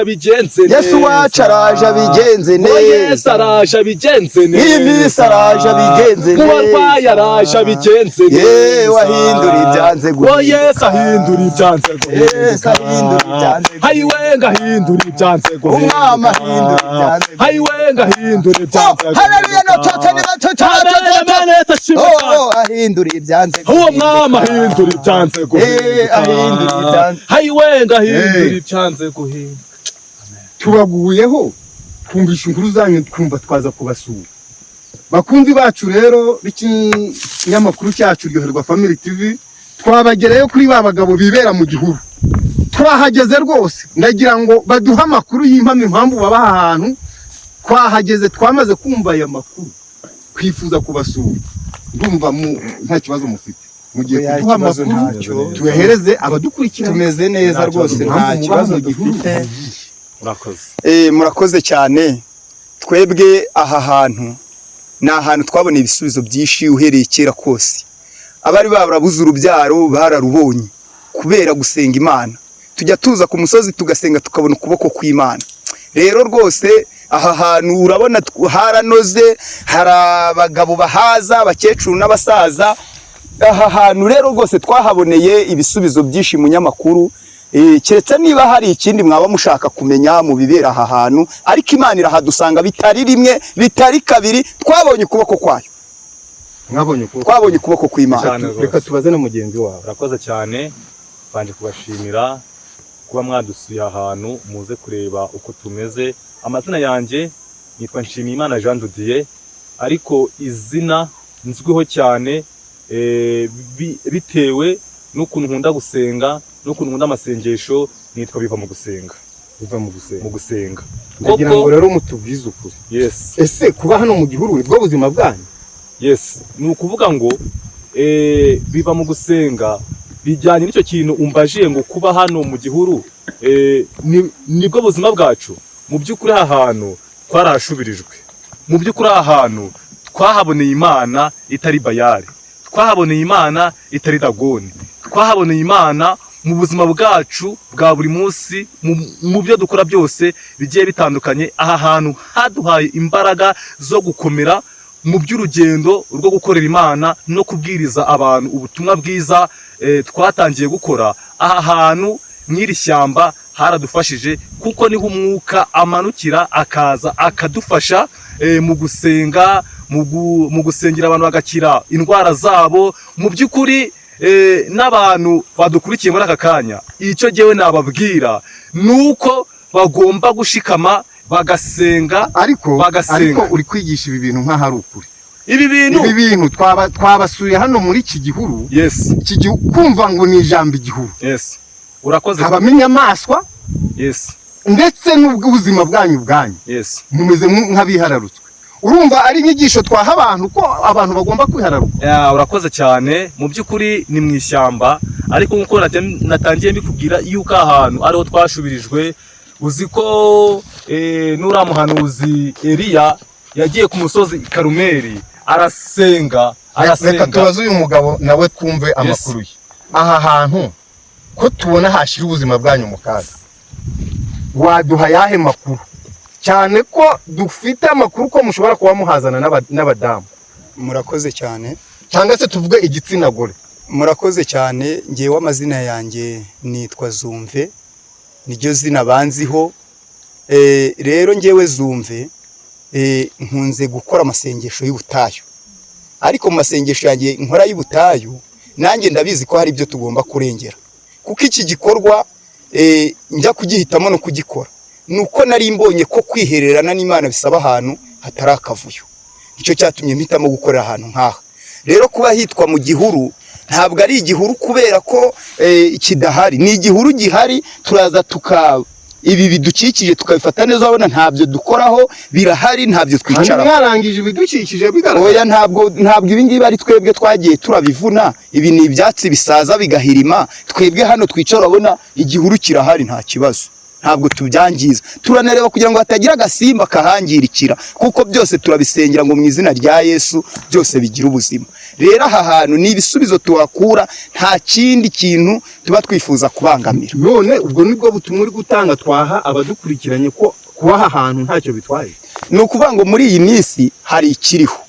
Bigenze neza. Yesu wacu araje bigenze neza. Yesu araje bigenze neza. Iminsi araje bigenze neza. Kubarwayi araje bigenze neza. Wahindura ibyanze guhinduka. Yesu ahindura ibyanze guhinduka. Yesu ahindura ibyanze guhinduka. Hayiwenga ahindura ibyanze guhinduka. Umwami ahindura ibyanze guhinduka. Hayiwenga ahindura ibyanze guhinduka. Haleluya no totani ahindura ibyanze guhinduka. Uwo mwami ahindura ibyanze guhinduka. Ahindura ibyanze. Hayiwenga ahindura ibyanze guhinduka. Tubaguyeho kumvisha inkuru zanyu twumva twaza kubasura. Bakunzi bacu rero b'ikinyamakuru cyacu Ryoherwa Family TV, twabagereyo kuri ba bagabo bibera mu gihuru. Twahageze rwose ndagira ngo baduha amakuru y'impamvu impamvu baba ahantu. Twahageze twamaze kumva aya makuru, twifuza kubasura. Ndumva nta kibazo mufite. Mugiye kuduha amakuru tuyahereze abadukurikira. Tumeze neza rwose, nta kibazo dufite. Murakoze cyane. Twebwe aha hantu ni ahantu twabona ibisubizo byinshi uhereye kera kose. Abari barabuze urubyaro bararubonye kubera gusenga Imana. Tujya tuza ku musozi tugasenga tukabona ukuboko kw'Imana. Rero rwose aha hantu urabona haranoze, hari abagabo bahaza, abakecuru n'abasaza. Aha hantu rero rwose twahaboneye ibisubizo byinshi mu nyamakuru. Keretse niba hari ikindi mwaba mushaka kumenya mu bibera aha hantu, ariko Imana irahadusanga bitari rimwe bitari kabiri. Twabonye ukuboko kwayo, twabonye ukuboko kw'Imana. Reka tubaze na mugenzi wawe. Urakoze cyane, banje kubashimira kuba mwadusuye ahantu muze kureba uko tumeze. Amazina yanjye nitwa Nshimiyimana Jean Didier, ariko izina nzwiho cyane bitewe n'ukuntu nkunda gusenga n'ukuntu nkunda amasengesho, nitwa Biva mu gusenga. Biva mu gusenga. Ndagira ngo rero mutubwize ukuri. Yes. Ese kuba hano mu gihuru nibwo buzima bwanyu? Yes. Ni ukuvuga ngo Biva mu gusenga bijyanye n'icyo kintu umbajiye ngo kuba hano mu gihuru nibwo buzima bwacu. Mu by'ukuri aha hantu twarashubirijwe. Mu by'ukuri aha hantu twahaboneye Imana itari Bayali. Twahaboneye Imana itari Dagoni. Twahaboneye Imana mu buzima bwacu bwa buri munsi, mu byo dukora byose bigiye bitandukanye. Aha hantu haduhaye imbaraga zo gukomera mu by'urugendo rwo gukorera Imana no kubwiriza abantu ubutumwa bwiza twatangiye gukora. Aha hantu mw'iri shyamba haradufashije, kuko niho umwuka amanukira akaza akadufasha mu gusenga, mu gusengera abantu bagakira indwara zabo. Mu by'ukuri n'abantu badukurikiye muri aka kanya, icyo jyewe nababwira nuko bagomba gushikama bagasenga. Ariko uri kwigisha ibi bintu nk'ahari ukuri. Ibi bintu twabasuye hano muri iki gihuru. Yes. Iki gihu kumva ngo ni ijambo igihuru. Yes. Urakoze. Habamo inyamaswa. Yes. Ndetse n'ubuzima bwanyu. Yes. Mumeze nk'abihararutswe. Urumva ari inyigisho twaha abantu ko abantu bagomba kwihararuka. Urakoze cyane. Mu by'ukuri ni mu ishyamba, ariko nkuko natangiye mbikubwira yuko ahantu ariho twashubirijwe. Uzi ko n'uriya muhanuzi Eliya yagiye ku musozi Karumeli arasenga. Reka tubaze uyu mugabo nawe twumve amakuru ye. Aha hantu ko tubona hashira ubuzima bwanyu mu kaga, waduha yahe makuru? Cyane ko dufite amakuru ko mushobora kuba muhazana n'abadamu. Murakoze cyane. Cyangwa se tuvuge igitsina gore. Murakoze cyane. Ngewe amazina yanjye nitwa Zumve, niryo zina banziho. Rero ngewe Zumve nkunze gukora amasengesho y'ubutayu, ariko mu masengesho yanjye nkora y'ubutayu nanjye ndabizi ko hari ibyo tugomba kurengera, kuko iki gikorwa njya kugihitamo no kugikora nuko nari mbonye ko kwihererana n'Imana bisaba ahantu hatari akavuyo. Nicyo cyatumye mpitamo gukorera ahantu nk'aha. Rero kuba hitwa mu gihuru, ntabwo ari igihuru kubera ko kidahari, ni igihuru gihari. Turaza ibi bidukikije tukabifata neza, abona ntabyo dukoraho, birahari, ntabyo twicara. Mwarangije ibidukikije bigaragara. Oya, ntabwo ibi ngibi ari twebwe twagiye turabivuna. Ibi ni ibyatsi bisaza bigahirima. Twebwe hano twicara, abona igihuru kirahari, nta kibazo. ntabwo tubyangiza, turanareba kugira ngo hatagira agasimba kahangirikira, kuko byose turabisengera ngo mu izina rya Yesu byose bigira ubuzima. Rero aha hantu ni ibisubizo tuhakura, nta kindi kintu tuba twifuza kubangamira. None ubwo nibwo butumwa uri gutanga twaha abadukurikiranye ko kubaha ahantu ntacyo bitwaye? Ni ukuvuga ngo muri iyi minsi hari ikiriho,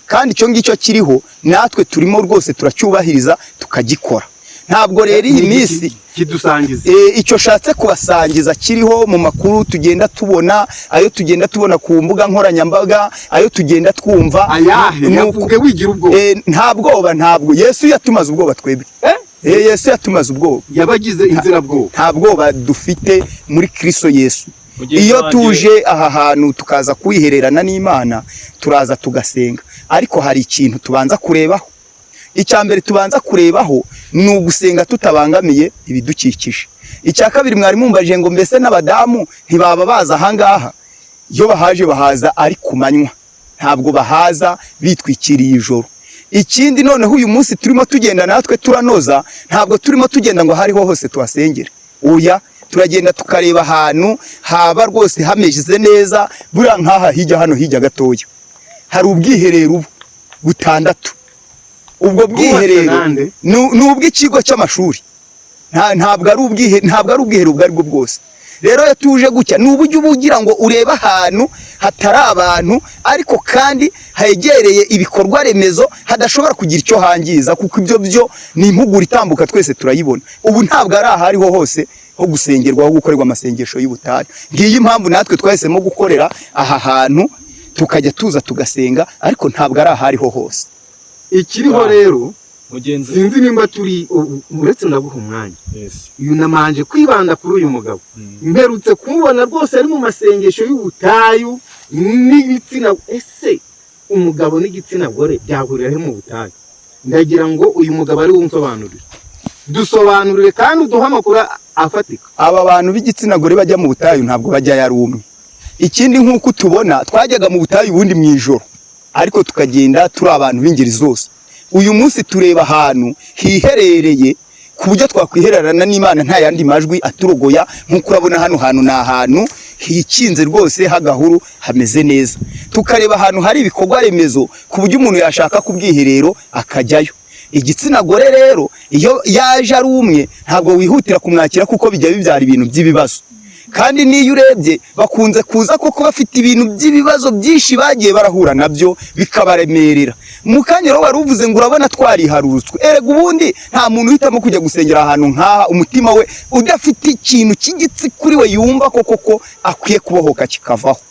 kandi icyo ngicyo kiriho natwe turimo rwose turacyubahiriza tukagikora. Ntabwo rero iyi minsi kidusangiza icyo shatse kubasangiza kiriho mu makuru tugenda tubona, ayo tugenda tubona ku mbuga nkoranyambaga, ayo tugenda twumva. Ayahe yavuge wigira ubwoba? Nta bwoba, ntabwo. Yesu yatumaze ubwoba twebwe. Yesu yatumaze ubwoba, yabagize inzira bwoba. Nta bwoba dufite muri Kristo Yesu. Iyo tuje aha hantu tukaza kwihererana n'Imana, turaza tugasenga, ariko hari ikintu tubanza kurebaho. Icya mbere tubanza kurebaho ni ugusenga tutabangamiye ibidukikije. Icya kabiri, mwari mumbajije ngo mbese n'abadamu ntibaba baza ahangaha? Iyo bahaje bahaza ari ku manywa, ntabwo bahaza bitwikiriye ijoro. Ikindi, noneho uyu munsi turimo tugenda natwe turanoza, ntabwo turimo tugenda ngo hariho hose tuhasengera. Oya, turagenda tukareba ahantu haba rwose hameze neza. Buriya nk'aha hirya, hano hirya gatoya hari ubwiherero butandatu. Ubwo bwiherero ni ubw'ikigo cy'amashuri, ntabwo ari ubwiherero ubwo aribwo bwose. Rero yatuje gutya ni uburyo ubugira ngo urebe ahantu hatari abantu, ariko kandi hegereye ibikorwa remezo hadashobora kugira icyo hangiza, kuko ibyo byo ni impuguro itambuka twese turayibona. Ubu ntabwo ari ahariho hose ho gusengerwa, ho gukorerwa amasengesho y'ubutayu. Ngiyi impamvu natwe twahisemo gukorera aha hantu, tukajya tuza tugasenga, ariko ntabwo ari ahariho hose. Ikiriho rero mugenzi, sinzi nimba turi uretse ndaguha umwanya. Uyu namanje kwibanda kuri uyu mugabo. Mperutse kumubona rwose ari mu masengesho y'ubutayu n'igitsina. Ese umugabo n'igitsina gore byahurira he mu butayu? Ndagira ngo uyu mugabo ari wumsobanurire, dusobanurire kandi uduha amakuru afatika. Aba bantu b'igitsina gore bajya mu butayu ntabwo bajya ari umwe. Ikindi, nk'uko tubona twajyaga mu butayu ubundi mu ijoro, ariko tukagenda turi abantu b'ingeri zose. Uyu munsi tureba ahantu hiherereye ku buryo twakwihererana n'Imana nta yandi majwi aturogoya. Nk'uko urabona hano hantu ni ahantu hikinze rwose hagahuru, hameze neza. Tukareba ahantu hari ibikorwa remezo ku buryo umuntu yashaka ku bwiherero akajyayo. Igitsina gore rero iyo yaje ari umwe ntabwo wihutira kumwakira, kuko bijya bibyara ibintu by'ibibazo. Kandi niyo urebye bakunze kuza koko bafite ibintu by'ibibazo byinshi bagiye barahura nabyo bikabaremerera. Mu kanya rero wari uvuze ngo urabona twariharutswe. Erega ubundi nta muntu uhitamo kujya gusengera ahantu nk'aha umutima we udafite ikintu cy'igitsi kuri we yumva koko akwiye kubohoka kikavaho.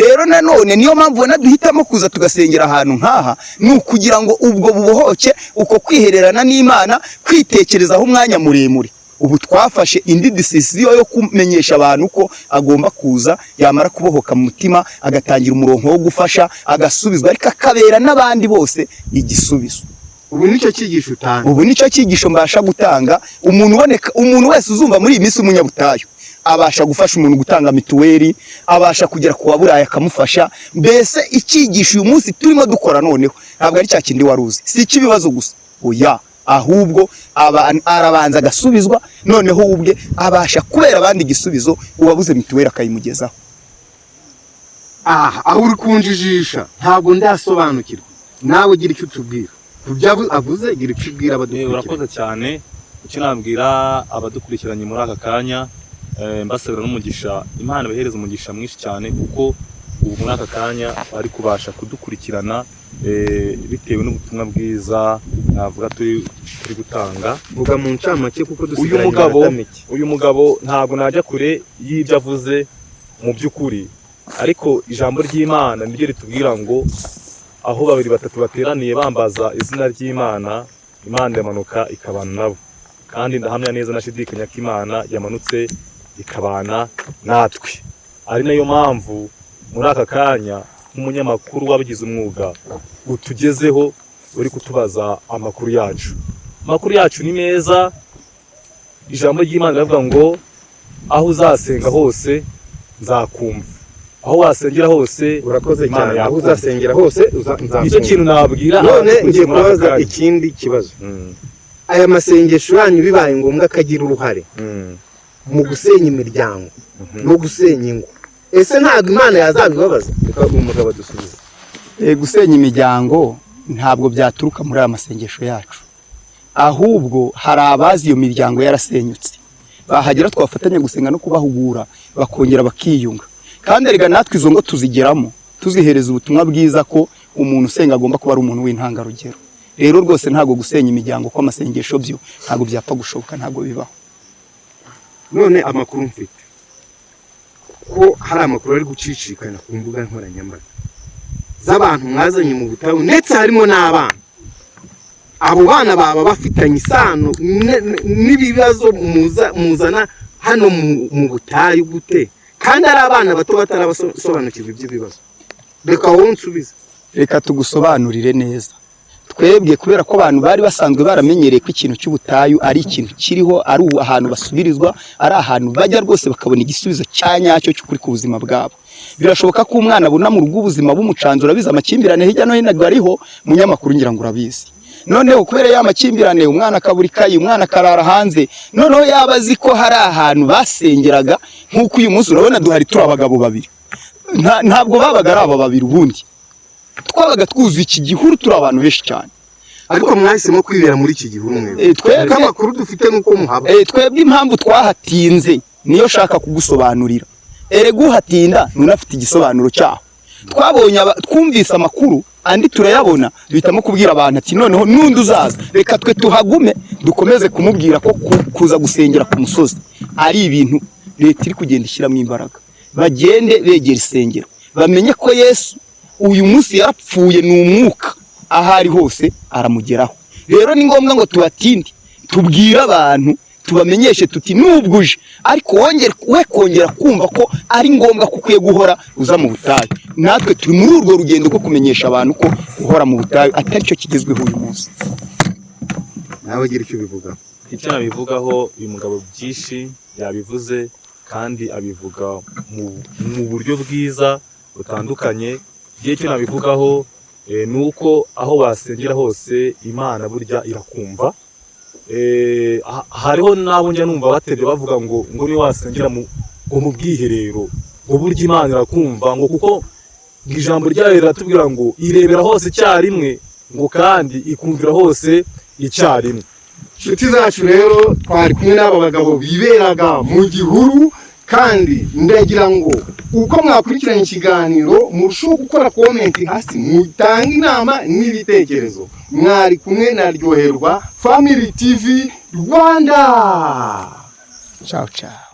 Rero nanone niyo mpamvu ubona duhitamo kuza tugasengera ahantu nk'aha, ni ukugira ngo ubwo bubohoke, uko kwihererana n'Imana, kwitekerezaho umwanya muremure. Ubu twafashe indi decision yo kumenyesha abantu ko agomba kuza, yamara kubohoka mu mutima agatangira umurongo wo gufasha, agasubizwa, ariko akabera n'abandi bose igisubizo. Ubu nicyo cyigisho utanga? Ubu nicyo cyigisho mbasha gutanga. Umuntu wese uzumva muri iyi minsi umunyabutayu abasha gufasha umuntu gutanga mituweli, abasha kugera ku waburaye akamufasha. Mbese icyigisho uyu munsi turimo dukora noneho ntabwo ari cya kindi wari uzi, si icy'ibibazo gusa. Oya, ahubwo arabanza agasubizwa, noneho ubwe abasha kubera abandi igisubizo, uwabuze mituweli akayimugezaho. Aho uri kunjijisha ntabwo ndasobanukirwa. Nawe ugira icyo utubwira kubyo avuze, gira icyo ubwira abadukurikira. Urakoze cyane. Icyo nabwira abadukurikiranye muri aka kanya, mbasabira n'umugisha, Imana ibahereza umugisha mwinshi cyane, kuko ubu muri aka kanya bari kubasha kudukurikirana bitewe n'ubutumwa bwiza navuga turi gutanga. Vuga mu ncamake kuko dusigaranye uyu mugabo ntabwo najya kure y'ibyo avuze mu by'ukuri, ariko ijambo ry'Imana niryo ritubwira ngo aho babiri batatu bateraniye bambaza izina ry'Imana, Imana yamanuka ikabana nabo. Kandi ndahamya neza nashidikanya ko Imana yamanutse ikabana natwe. Ari nayo mpamvu muri aka kanya nk'umunyamakuru wabigize umwuga utugezeho, uri kutubaza amakuru yacu. Amakuru yacu ni meza. Ijambo ry'Imana rivuga ngo aho uzasenga hose nzakumva, aho wasengera hose. Urakoze cyane. Aho uzasengera hose nzakumva. Nicyo kintu nabwira. None ngiye kubaza ikindi kibazo. Aya masengesho yanyu bibaye ngombwa akagira uruhare, mu gusenya imiryango no gusenya ingo. Ese ntabwo Imana yazabibabaza? Reka umugabo dusubize. Gusenya imiryango ntabwo byaturuka muri aya masengesho yacu, ahubwo hari abazi iyo miryango yarasenyutse, bahagera twafatanya gusenga no kubahugura bakongera bakiyunga. Kandi erega natwe izo ngo tuzigeramo tuzihereza ubutumwa bwiza ko umuntu usenga agomba kuba ari umuntu w'intangarugero. Rero rwose ntabwo gusenya imiryango ko amasengesho byo ntabwo byapfa gushoboka, ntabwo bibaho. None amakuru mfite ko hari amakuru ari gucicikana ku mbuga nkoranyambaga z'abantu mwazanye mu butayu, ndetse harimo n'abana. Abo bana baba bafitanye isano n'ibibazo muzana hano mu butayu gute, kandi ari abana bato batarabasobanukirwa iby'ibibazo? Reka wowe unsubize. Reka tugusobanurire neza. Twebwe kubera ko abantu bari basanzwe baramenyereye ko ikintu cy'ubutayu ari ikintu kiriho, ari ahantu basubirizwa, ari ahantu bajya rwose bakabona igisubizo cya nyacyo cy'ukuri ku buzima bwabo. Birashoboka ko umwana abona mu rugo ubuzima bumucanzura, biza amakimbirane hirya no hino ariho, munyamakuru ngira ngo urabizi. Noneho kubera ya makimbirane umwana akabura ikayi, umwana akarara hanze, noneho yabazi ko hari ahantu basengeraga, nk'uko uyu munsi urabona duhari turi abagabo babiri. Ntabwo babaga ari aba babiri, ubundi twabaga twuzuye iki gihuru turi abantu benshi cyane. Ariko mwahisemo kwibera muri iki gihuru mwe. Twebwe amakuru dufite nuko muhaba. Twebwe impamvu twahatinze niyo shaka kugusobanurira. Erega uhatinda nunafite igisobanuro cyaho. Twumvise amakuru andi turayabona, duhitamo kubwira abantu ati noneho nundi uzaza reka twe tuhagume dukomeze kumubwira ko kuza gusengera ku musozi ari ibintu leta iri kugenda ishyiramo imbaraga. Bagende begera isengero, bamenye ko Yesu uyu munsi yarapfuye, ni umwuka, ahari hose aramugeraho. Rero ni ngombwa ngo tubatinde, tubwire abantu, tubamenyeshe tuti nubwuje ariko we kongera kumva ko ari ngombwa ko ukwiye guhora uza mu butayu. Natwe turi muri urwo rugendo rwo kumenyesha abantu ko guhora mu butayu atari cyo kigezweho uyu munsi. Nawe gira icyo bivuga. Icyo nabivugaho, uyu mugabo byinshi yabivuze kandi abivuga mu buryo bwiza butandukanye. Icyo nabivugaho ni uko aho wasengera hose Imana burya irakumva. Hariho n'abo njya numva batebye bavuga ngo ni wasengera mu bwiherero ngo burya Imana irakumva, ngo kuko ijambo ryayo riratubwira ngo irebera hose icyarimwe, ngo kandi ikumvira hose icyarimwe. Inshuti zacu rero twari kumwe n'aba bagabo biberaga mu gihuru, kandi ndagira ngo uko mwakurikiranye ikiganiro murushaho gukora komenti hasi, mutange inama n'ibitekerezo. Mwari kumwe na Ryoherwa Family TV Rwanda. Ciao ciao.